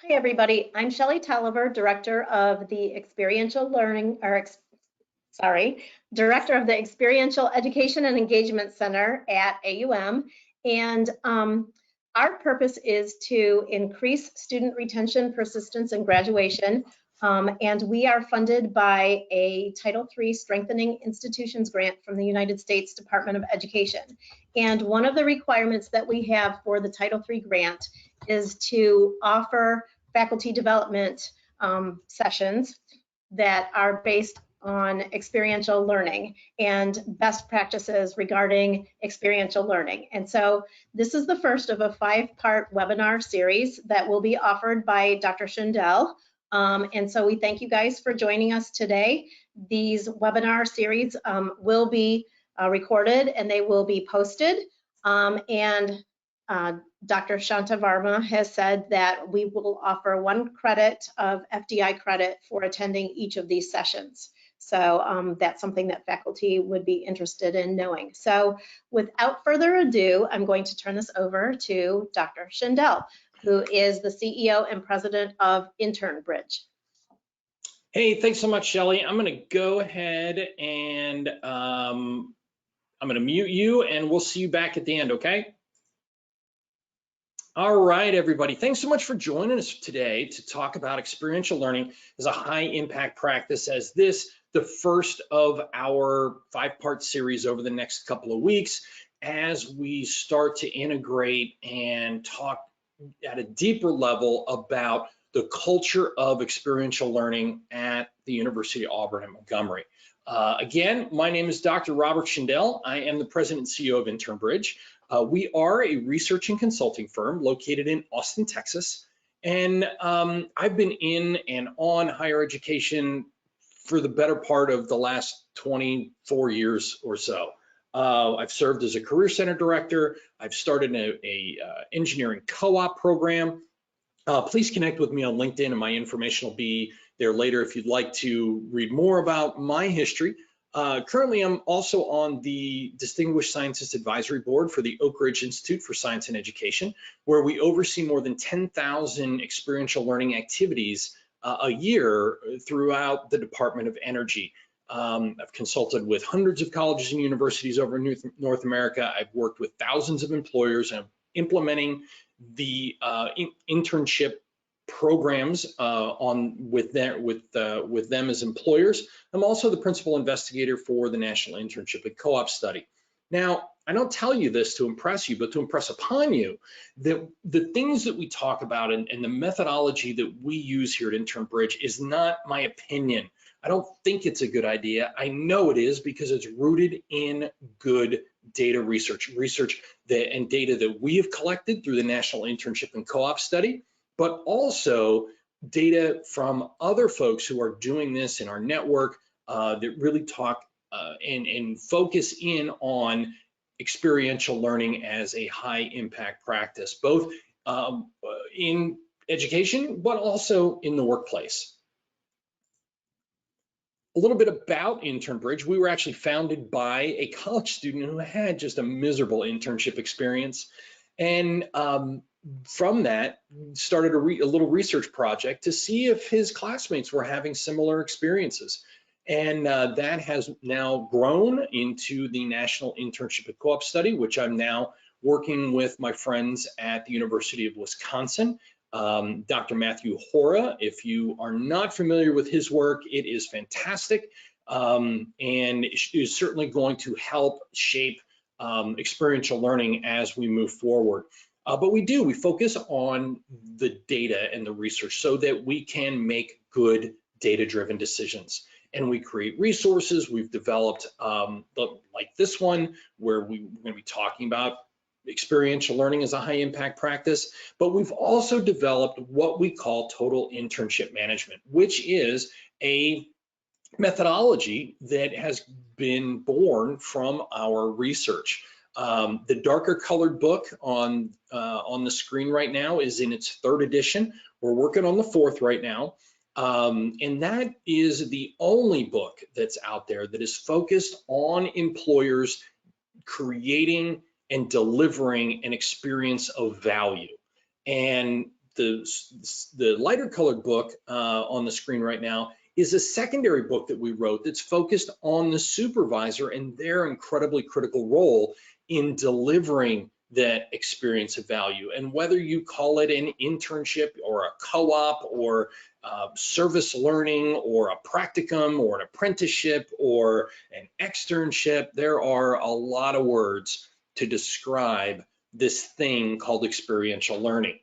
Hi, everybody. I'm Shelley Tolliver, Director of the Experiential Learning, Director of the Experiential Education and Engagement Center at AUM. And our purpose is to increase student retention, persistence, and graduation. And we are funded by a Title III Strengthening Institutions grant from the United States Department of Education. And one of the requirements that we have for the Title III grant is to offer faculty development sessions that are based on experiential learning and best practices regarding experiential learning. And so this is the first of a 5-part webinar series that will be offered by Dr. Schindel. And so we thank you guys for joining us today. These webinar series will be recorded and they will be posted. Dr. Shanta Varma has said that we will offer 1 credit of FDI credit for attending each of these sessions. So that's something that faculty would be interested in knowing. So without further ado, I'm going to turn this over to Dr. Schindel, who is the CEO and president of InternBridge. Hey, thanks so much, Shelley. I'm going to go ahead and I'm going to mute you and we'll see you back at the end, okay? All right, everybody. Thanks so much for joining us today to talk about experiential learning as a high impact practice, as this, the first of our 5-part series over the next couple of weeks, as we start to integrate and talk at a deeper level about the culture of experiential learning at the University of Auburn at Montgomery. Again, my name is Dr. Robert Schindel. I am the president and CEO of InternBridge. We are a research and consulting firm located in Austin, Texas. And I've been in and on higher education for the better part of the last 24 years or so. I've served as a career center director. I've started a engineering co-op program. Please connect with me on LinkedIn and my information will be there later if you'd like to read more about my history. Currently, I'm also on the Distinguished Scientist Advisory Board for the Oak Ridge Institute for Science and Education, where we oversee more than 10,000 experiential learning activities a year throughout the Department of Energy. I've consulted with hundreds of colleges and universities over North America. I've worked with thousands of employers and implementing the internship programs with them as employers. I'm also the principal investigator for the National Internship and Co-op Study. Now, I don't tell you this to impress you, but to impress upon you that the things that we talk about and the methodology that we use here at InternBridge is not my opinion. I don't think it's a good idea. I know it is because it's rooted in good data research and data that we have collected through the National Internship and Co-op Study, but also data from other folks who are doing this in our network that really talk and focus in on experiential learning as a high impact practice, both in education, but also in the workplace. A little bit about InternBridge. We were actually founded by a college student who had just a miserable internship experience. And from that, started a little research project to see if his classmates were having similar experiences. And that has now grown into the National Internship and Co-op Study, which I'm now working with my friends at the University of Wisconsin. Dr. Matthew Hora, if you are not familiar with his work, it is fantastic and is certainly going to help shape experiential learning as we move forward. But we focus on the data and the research so that we can make good data-driven decisions. And we create resources. We've developed like this one, where we're going to be talking about experiential learning as a high impact practice, but we've also developed what we call total internship management, which is a methodology that has been born from our research. The darker colored book on the screen right now is in its 3rd edition. We're working on the 4th right now. And that is the only book that's out there that is focused on employers creating and delivering an experience of value. And the lighter colored book on the screen right now is a secondary book that we wrote that's focused on the supervisor and their incredibly critical role in delivering that experience of value. And whether you call it an internship or a co-op or service learning or a practicum or an apprenticeship or an externship, there are a lot of words to describe this thing called experiential learning.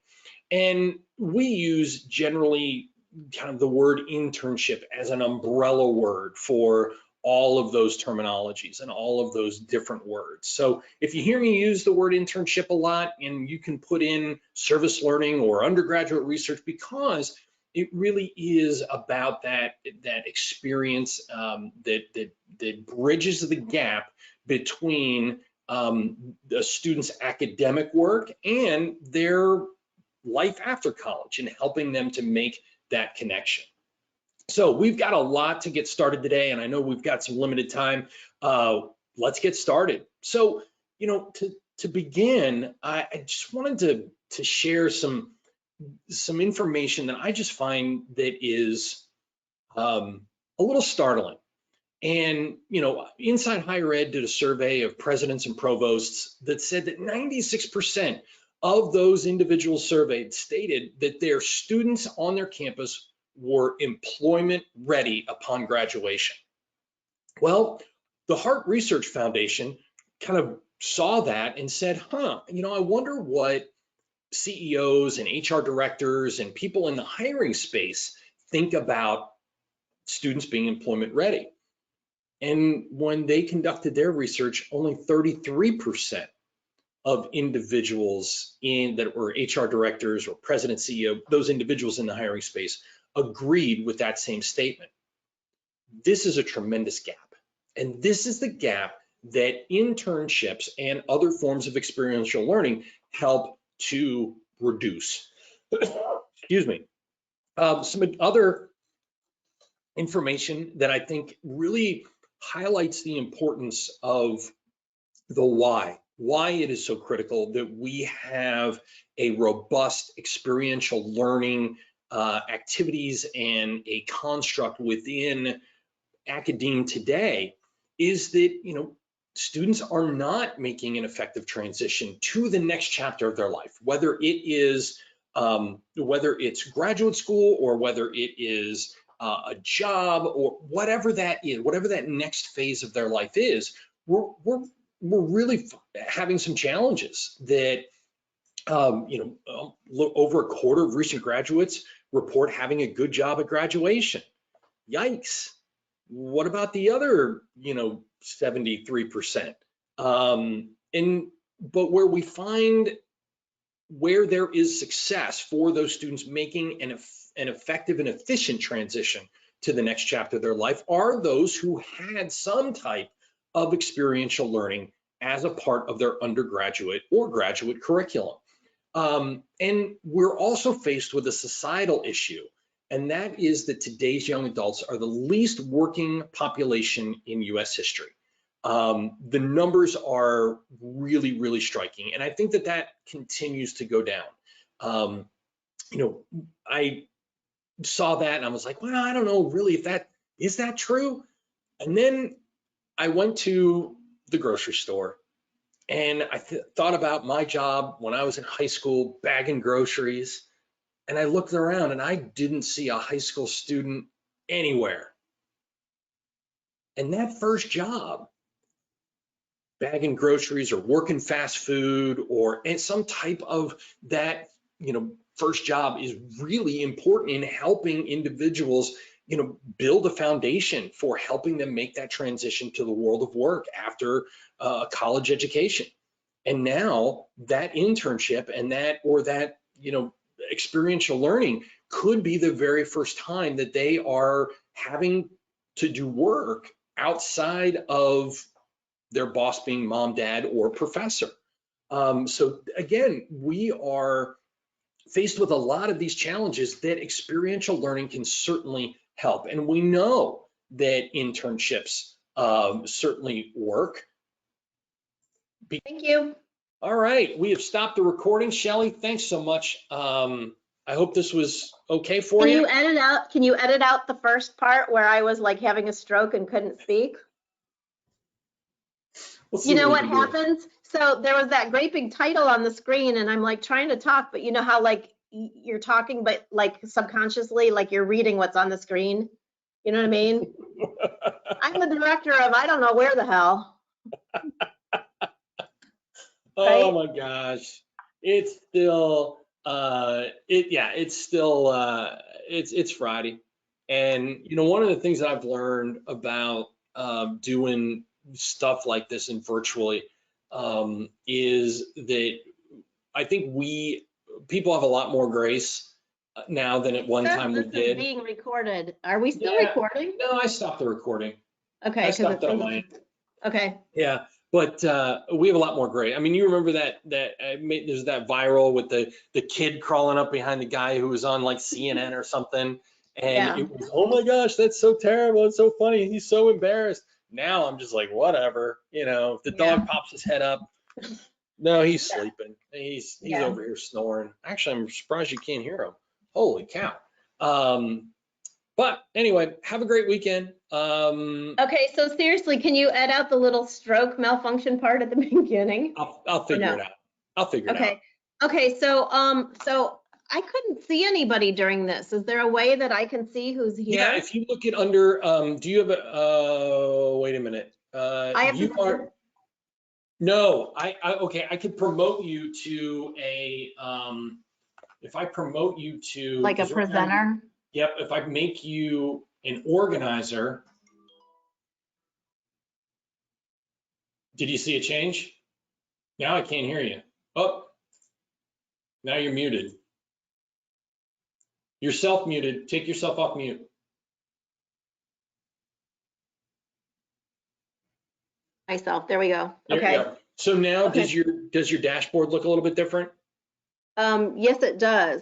And we use generally kind of the word internship as an umbrella word for all of those terminologies and all of those different words. So if you hear me use the word internship a lot, and you can put in service learning or undergraduate research, because it really is about that experience that bridges the gap between the student's academic work and their life after college, and helping them to make that connection. So we've got a lot to get started today, and I know we've got some limited time. Let's get started. So, to begin, I just wanted to share some information that I just find that is a little startling. And, Inside Higher Ed did a survey of presidents and provosts that said that 96% of those individuals surveyed stated that their students on their campus were employment ready upon graduation. Well, the Hart Research Foundation kind of saw that and said, I wonder what CEOs and HR directors and people in the hiring space think about students being employment ready. And when they conducted their research, only 33% of individuals that were HR directors or president, CEO, those individuals in the hiring space agreed with that same statement. This is a tremendous gap. And this is the gap that internships and other forms of experiential learning help to reduce. Excuse me. Some other information that I think really highlights the importance of the why it is so critical that we have a robust experiential learning activities and a construct within academe today is that, students are not making an effective transition to the next chapter of their life, whether it's graduate school or whether it is a job or whatever that is, whatever that next phase of their life is. We're really having some challenges that, over a quarter of recent graduates report having a good job at graduation. Yikes. What about the other, 73%? But where there is success for those students making an effective and efficient transition to the next chapter of their life are those who had some type of experiential learning as a part of their undergraduate or graduate curriculum. And we're also faced with a societal issue, and that is that today's young adults are the least working population in US history. The numbers are really, really striking, and I think that continues to go down. I saw that and I was like, well, I don't know really if is that true. And then I went to the grocery store and I thought about my job when I was in high school bagging groceries, and I looked around and I didn't see a high school student anywhere. And that first job, bagging groceries or working fast food or some type of that, first job is really important in helping individuals, build a foundation for helping them make that transition to the world of work after a college education. And now that internship and that experiential learning could be the very first time that they are having to do work outside of their boss being mom, dad, or professor. So again, we are faced with a lot of these challenges that experiential learning can certainly help. And we know that internships certainly work. Thank you. All right, we have stopped the recording. Shelley, thanks so much. I I hope this was okay for Can you. you edit out? Can you edit out the first part where I was like having a stroke and couldn't speak? We'll see You know we what can do. happens? So there was that great big title on the screen, and I'm like trying to talk, but you know how like you're talking, but like subconsciously, like you're reading what's on the screen. You know what I mean? I'm the director of I don't know where the hell, Oh right? my gosh. It's still it's Friday. And you know, one of the things that I've learned about doing stuff like this and virtually is that I think people have a lot more grace now than at one Says time we this is did. being recorded. Are we still Yeah, recording? no, I stopped the recording. Okay, I because stopped it it on says my end. okay. Yeah, but we have a lot more grace. I mean, you remember there's that viral with the kid crawling up behind the guy who was on like CNN or something, and Yeah. it was, oh my gosh, that's so terrible, it's so funny, he's so embarrassed. Now I'm just like, whatever, you know, if the Yeah. dog pops his head up, no, he's sleeping, he's Yeah. over here snoring. Actually, I'm surprised you can't hear him. Holy cow. But anyway, have a great weekend. Okay, so seriously, can you add out the little stroke malfunction part at the beginning? I'll Or figure no? it out. I'll figure it out. Okay. Okay, so I couldn't see anybody during this. Is there a way that I can see who's Yeah, here? if you look at under, do you have wait a minute. I have to You are, no, okay, I could promote you to if I promote you to, like a because right now, presenter. yep, if I make you an organizer, did you see a change? Now I can't hear you. Oh, now you're muted. You're self-muted. Take yourself off mute. Myself. There we go. There you Okay. go. So now Okay. does your dashboard look a little bit different? Yes, it does.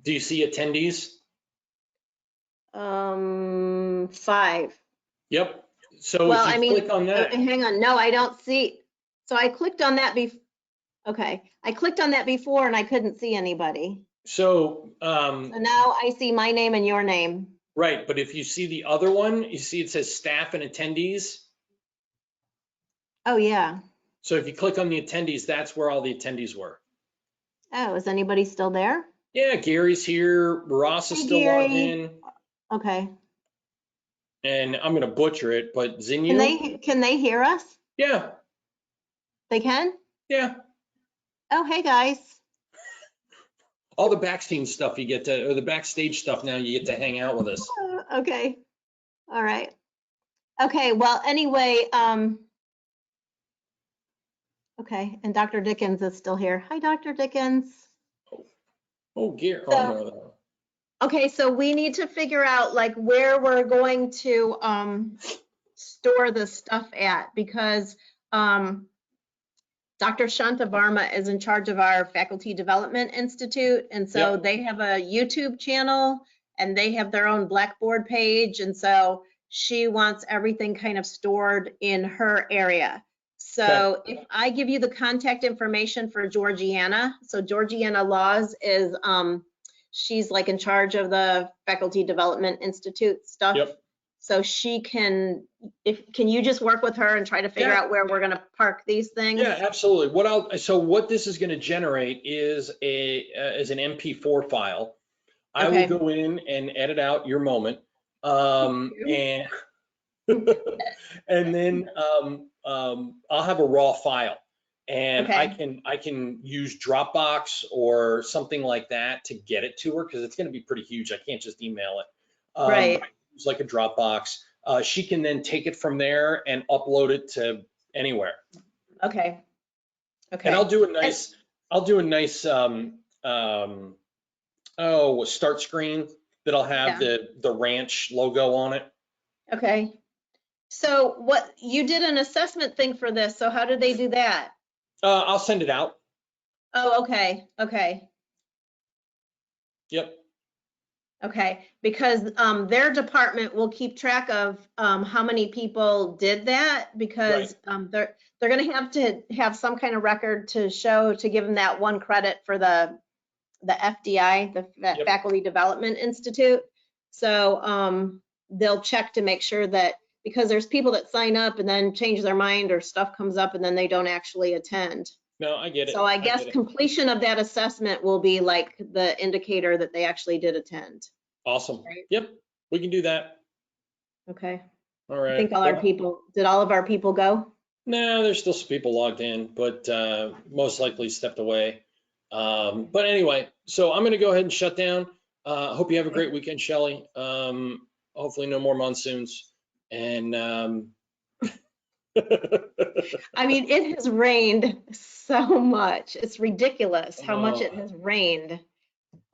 Do you see attendees? 5. Yep. So Well, if you I mean, click on that, hang on. No, I don't see. So I clicked on that okay. I clicked on that before and I couldn't see anybody. so So now I see my name and your name. right, but if you see the other one, you see it says staff and attendees. Oh, yeah. So if you click on the attendees, that's where all the attendees were. Oh, is anybody still there? Yeah, Gary's here, Ross is Hey, still logged Gary. in, Okay. and I'm gonna butcher it, but Can they hear us? yeah, They can? yeah. Oh, hey, guys. All the backstage stuff you get to, or the backstage stuff now you get to hang out with us. Okay. All right. Okay. Well, anyway, okay. And Dr. Dickens is still here. Hi, Dr. Dickens. Oh, Gary, oh So, no. okay. So we need to figure out like where we're going to store the stuff at because Dr. Shantavarma is in charge of our Faculty Development Institute. And so Yep, they have a YouTube channel and they have their own Blackboard page. And so she wants everything kind of stored in her area. okay, So if I give you the contact information for Georgiana, so Georgiana Laws is, she's like in charge of the Faculty Development Institute stuff. yep. So she can, can you just work with her and try to figure Yeah, out where we're gonna park these things? yeah, absolutely. So what this is going to generate is an MP4 file. I will Okay. go in and edit out your moment, and and then I'll have a raw file, and I Okay. can use Dropbox or something like that to get it to her because it's going to be pretty huge. I can't just email it. Right. It's like a Dropbox. She can then take it from there and upload it to anywhere. Okay. And Okay. I'll do a nice start screen that'll have Yeah. the ranch logo on it. Okay. So what, you did an assessment thing for this, so how did they do that? I'll send it out. Oh, okay. Okay. Yep. Okay. Because their department will keep track of how many people did that Right. because they're going to have some kind of record to show to give them that one credit for the the FDI, the Yep. Faculty Development Institute. So they'll check to make sure that, because there's people that sign up and then change their mind or stuff comes up and then they don't actually attend. No, I get it. So I guess get it. completion of that assessment will be like the indicator that they actually did attend. Awesome. Right. Yep, we can do that. Okay. All right. I think did all of our people go? No, there's still some people logged in, but most likely stepped away. But anyway, so I'm going to go ahead and shut down. Hope you have a great weekend, Shelley. Hopefully no more monsoons. And I mean, it has rained so much. It's ridiculous how much it has rained.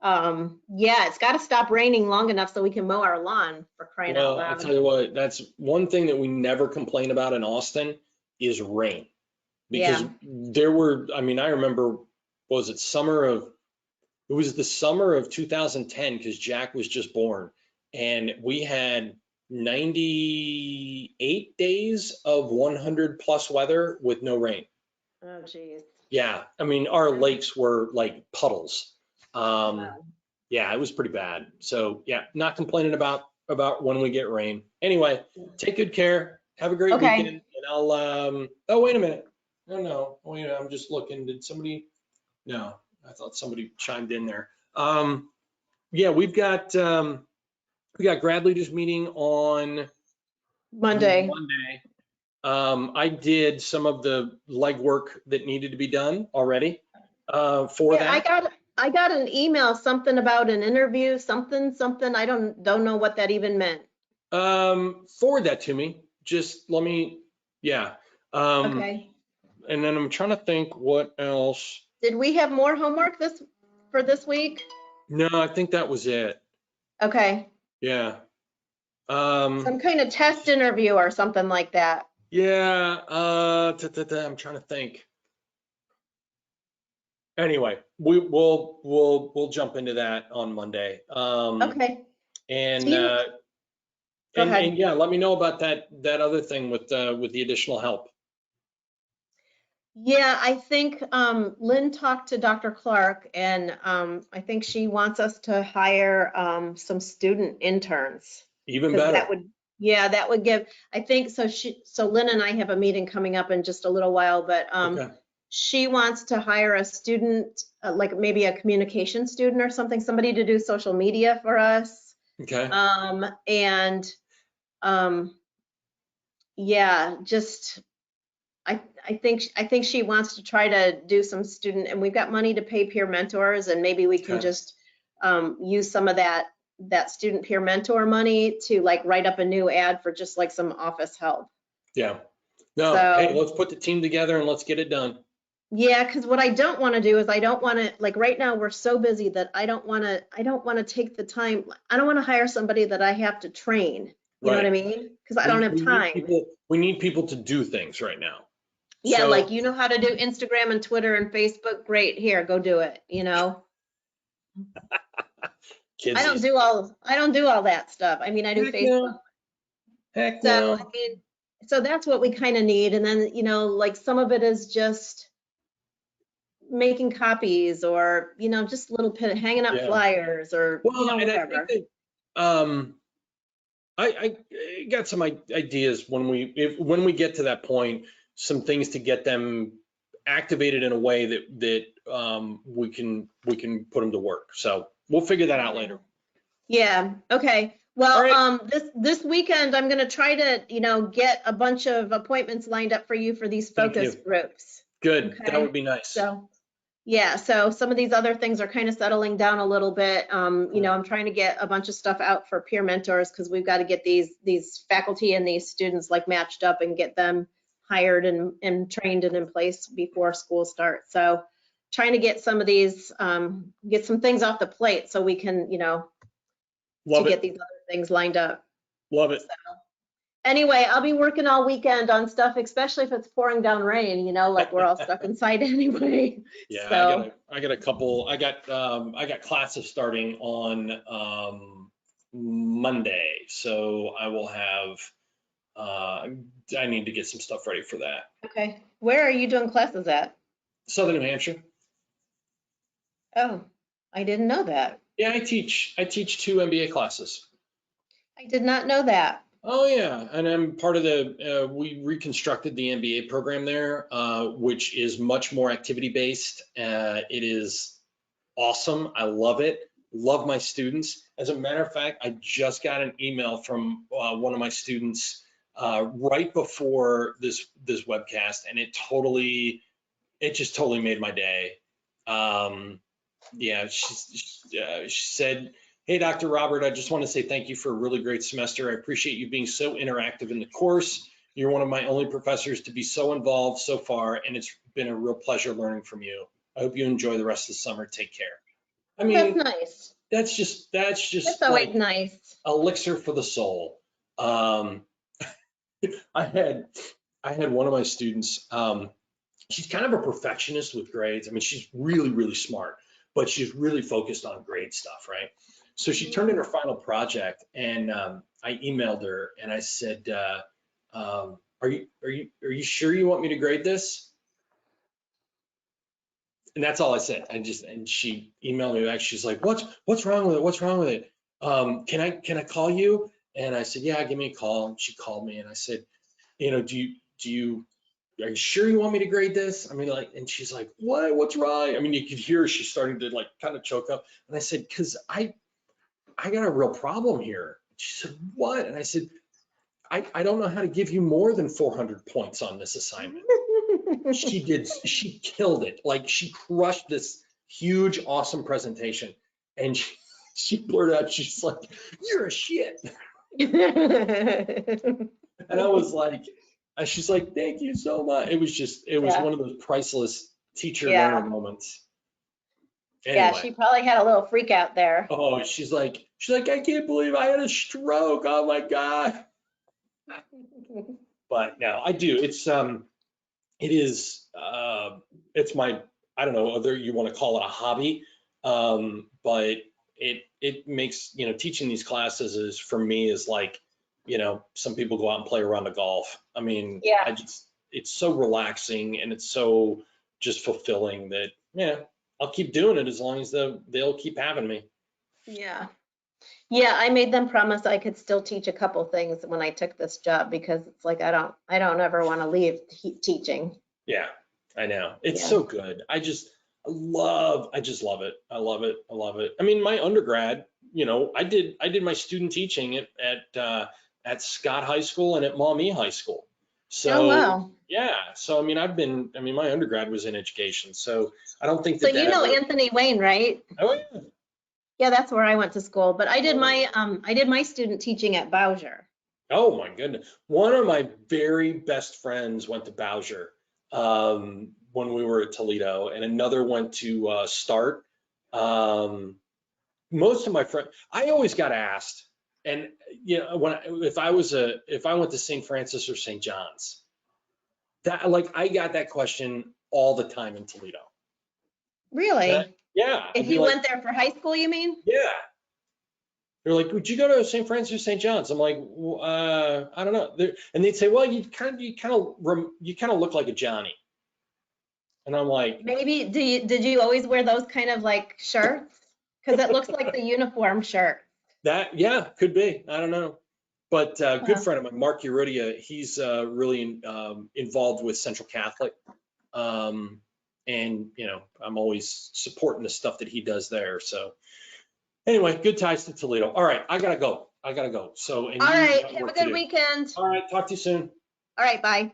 Yeah, it's got to stop raining long enough so we can mow our lawn, for crying out well, I loud. tell you what, that's one thing that we never complain about in Austin is rain. Because there were, I mean, I remember, was it it was the summer of 2010 because Jack was just born, and we had 98 days of 100 plus weather with no rain. Oh, geez. Yeah, I mean, our lakes were like puddles. Wow. Yeah, it was pretty bad. So yeah, not complaining about when we get rain. Anyway, take good care. Have a great Okay. weekend, and I'll oh, wait a minute. No, wait, I'm just looking. Did somebody? No, I thought somebody chimed in there. Yeah, we got grad leaders meeting on Monday. I did some of the legwork that needed to be done already for that. I got an email, something about an interview, something. I don't know what that even meant. Forward that to me. Just let me, yeah. Okay. And then I'm trying to think what else. Did we have more homework for this week? No, I think that was it. Okay. Yeah. Some kind of test interview or something like that. Yeah. I'm trying to think. Anyway, we'll jump into that on Monday. Okay. And Go ahead. and yeah, let me know about that other thing with the additional help. Yeah, I think Lynn talked to Dr. Clark, and I think she wants us to hire some student interns. Even 'Cause better. that would give, I think, so Lynn and I have a meeting coming up in just a little while, but Okay. she wants to hire a student, like maybe a communication student or something, somebody to do social media for us. Okay. And yeah, just I think she wants to try to do some student, and we've got money to pay peer mentors, and maybe we can Okay. just use some of that student peer mentor money to like write up a new ad for just like some office help. Yeah. No, So, hey, let's put the team together and let's get it done. yeah, because what I don't want to do is I don't want to, like right now we're so busy that I don't want to take the time. I don't want to hire somebody that I have to train. You know what I mean? Because I don't have time. We need people to do things right now. Yeah, So, like you know how to do Instagram and Twitter and Facebook. Great, here, go do it. You know. kids. I don't do all that stuff. I mean, I do Heck Facebook. no. Heck So no. I mean, so that's what we kind of need. And then, you know, like some of it is just making copies or, you know, just little hanging up Yeah. flyers or, Well, you know, and whatever. I think that I got some ideas when we get to that point, some things to get them activated in a way that we can put them to work. So we'll figure that out later. Yeah. Okay. All right. Well, this weekend I'm going to try to, you know, get a bunch of appointments lined up for you for these Thank focus you. groups. Good. Okay. That would be nice. So, yeah. So some of these other things are kind of settling down a little bit. You know, I'm trying to get a bunch of stuff out for peer mentors because we've got to get these faculty and these students like matched up and get them hired and trained and in place before school starts. So trying to get some of these, get some things off the plate so we can, you know, get these other things lined up. Love it. So, anyway, I'll be working all weekend on stuff, especially if it's pouring down rain, you know, like we're all stuck inside anyway. Yeah, So, I got a couple. I got classes starting on Monday, so I will have. I need to get some stuff ready for that. okay. Where are you doing classes at? Southern New Hampshire. Oh, I didn't know that. Yeah, I teach 2 MBA classes. I did not know that. Oh yeah, and I'm part of we reconstructed the MBA program there, which is much more activity based. It is awesome. I love it. Love my students. As a matter of fact, I just got an email from one of my students right before this webcast, and it just totally made my day. Yeah, she said, "Hey, Dr. Robert, I just want to say thank you for a really great semester. I appreciate you being so interactive in the course. You're one of my only professors to be so involved so far, and it's been a real pleasure learning from you. I hope you enjoy the rest of the summer. Take care." I Well, that's mean, nice. that's That's just always like nice. elixir for the soul. Um, I had one of my students. She's kind of a perfectionist with grades. I mean, she's really, really smart, but she's really focused on grade stuff, right? So she turned in her final project, and I emailed her and I said, "Are you sure you want me to grade this?" And that's all I said. And she emailed me back. She's like, "What's wrong with it? What's wrong with it? Can I call you?" And I said, "Yeah, give me a call." And she called me, and I said, do you are you sure you want me to grade this? I mean, like, and she's like, what's wrong? I mean, you could hear her, she's starting to like kind of choke up. And I said, because I got a real problem here. She said, what? And I said, I don't know how to give you more than 400 points on this assignment. She killed it. Like, she crushed this huge, awesome presentation. And she blurted out, she's like, "You're a shit." And I was like, she's like, "Thank you so much." It was Yeah. one of those priceless teacher learner Yeah. moments. Yeah, Anyway, she probably had a little freak out there. oh, she's like, "I can't believe I had a stroke. Oh my God." But no, I do. It is, it's my, I don't know whether you want to call it a hobby, but it makes, teaching these classes is, for me, is like, some people go out and play a round of golf. I mean, Yeah. it's so relaxing and it's so just fulfilling that, yeah, I'll keep doing it as long as they'll keep having me. Yeah. Yeah, I made them promise I could still teach a couple things when I took this job because it's like I don't ever want to leave teaching. Yeah, I know. It's Yeah. so good. I just love it. I love it. I love it. I mean, my undergrad, I did my student teaching at Scott High School and at Maumee High School. Oh, So wow. yeah, so I mean, my undergrad was in education. So I don't think So that you know ever. Anthony Wayne, right? Oh yeah. Yeah, that's where I went to school, but I did my student teaching at Bowser. Oh my goodness. One of my very best friends went to Bowser when we were at Toledo, and another went to Start. Um, Most of my friends, I always got asked, and if I went to St. Francis or St. John's, that, like, I got that question all the time in Toledo. Really? Yeah, If I'd be you like, went there for high school, you mean? yeah. They're like, "Would you go to St. Francis or St. John's?" I'm like, I don't know. And they'd say, "Well, you kind of look like a Johnny." And I'm like, Maybe did you always wear those kind of like shirts? Because it looks like the uniform shirt. that, yeah, could be. I don't know. But good Huh. friend of mine, Mark Uridia, he's really involved with Central Catholic. Um, and, I'm always supporting the stuff that he does there. So anyway, good ties to Toledo. All right, I gotta go. I gotta go. So, and All you right. got Have a work to good do. weekend. All right, talk to you soon. All right. Bye.